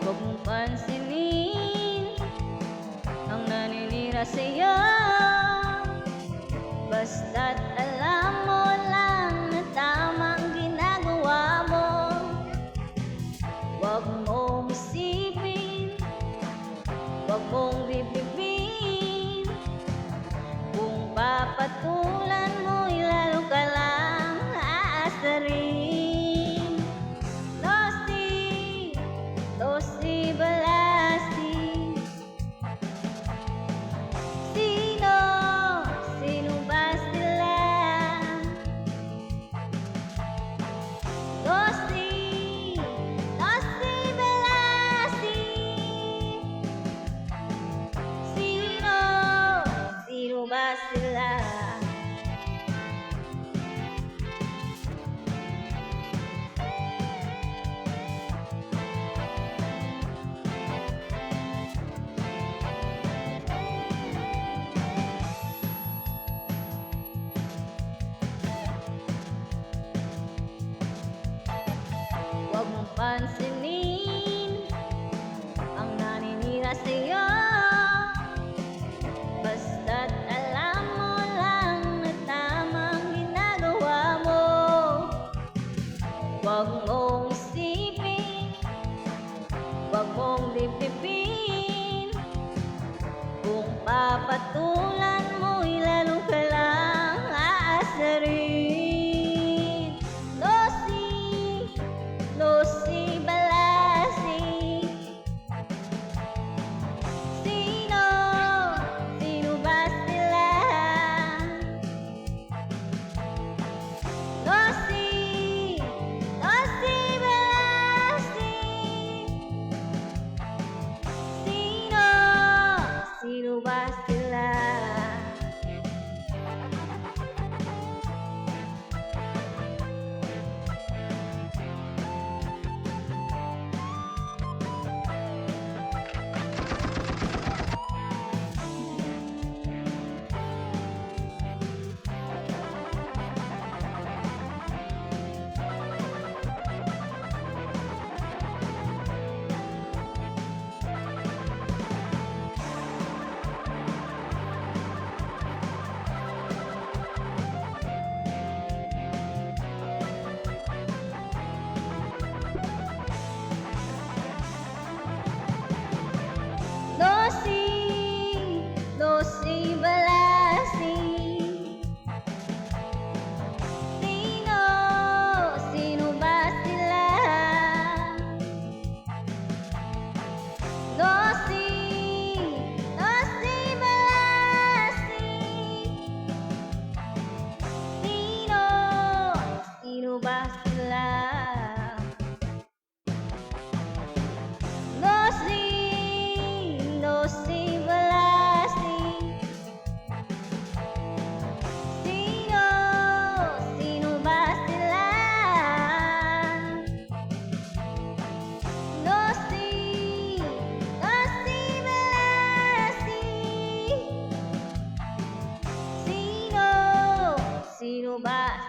Huwag mong pansinin ang naninira sa'yo, basta't alam mo lang na tama ang ginagawa mo. Huwag mong isipin, huwag mong bibigin, kung papatulan mo'y lalo ka lang aasarin. Losi Balasi, sino ba sila? Losi Balasi, sino ba sila? Huwag mong pansinin ang naninira sa'yo, basta't alam mo lang na tama ang ginagawa mo. Huwag mong isipin, huwag mong lipipin, kung papatulan mo'y lalo ka lang aasarin. Losi Balasi, sino ba sila? Losi Balasi, sino ba sila? Losi Balasi, sino ba sila? Losi Balasi, sino ba sila? Losi Balasi, sino ba sila? Losi Balasi, sino ba